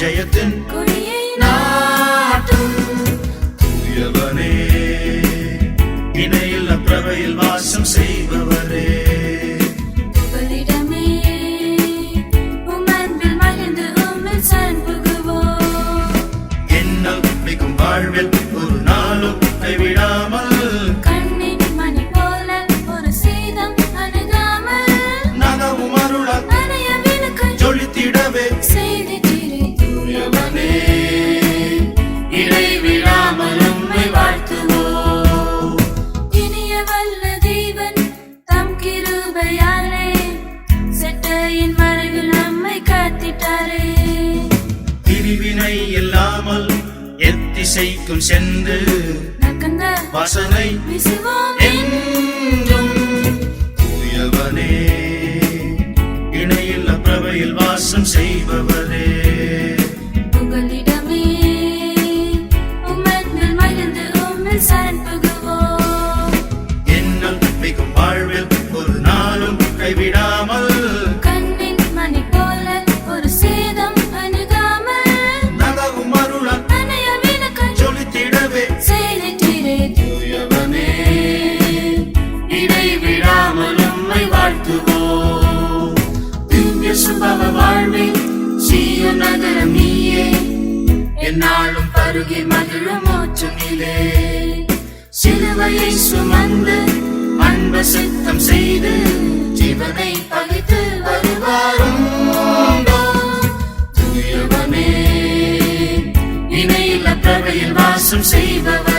ஜெயத்தின் கொடியை நாட்டும் தூயவனே, இணையில்ல பிரபையில் வாசம் செய்பவரே, புகலிடமே உமன்பில் மகிழ்ந்து உம்மில் சரண் புகுவோம். என்னல் மிகும் வாழ்வில் ஒரு நாளும் கைவிடாமல், கண்ணின் மணி போல ஒரு சேதம் அணுகாமல், நகவும் அருளால் அணைய விளக்கு ஜொலித்திடவே செய்திட்டிரே தூயவனே, இடைவிடாமல் உம்மை வாழ்த்துவோம். இனிய வல்ல தேவன் தம் கிருபையாலே செட்டையின் மறைவில் நம்மை காத்திட்டாரே. பிரிவினை இல்லாமல் எத்திசைக்கும் சென்று நகர்ந்த வாசனை வீசுவோம் எங்கும் தூயவனே, இணையில்ல பிரபையில் வாசம் செய்பவரே, புகலிடமே உம்மன்பில் மகிழ்ந்து உம்மில் சரண் புகுவோம். என்னல் மிகும் வாழ்வில் ஒரு நாளும் கைவிடாமல், கண்ணின் மணி போல ஒரு சேதம் அணுகாமல், நகவும் அருளால் அணைய விளக்கு ஜொலித்திடவே செய்திட்டிரே தூயவனே, இடைவிடாமல் உம்மை வாழ்த்துவோம். திவ்ய சுபவ வாழ்வே சீயோன் நகரம் நீயே, எந்நாளும் பருகி மகிழும் ஊற்றுநிலே, சிலுவையை சுமந்து அன்பு சித்தம் செய்து ஜீவனை பகித்து வருவாரும் தூயவனே, இணையில்ல பிரபையில் வாசம் செய்பவர்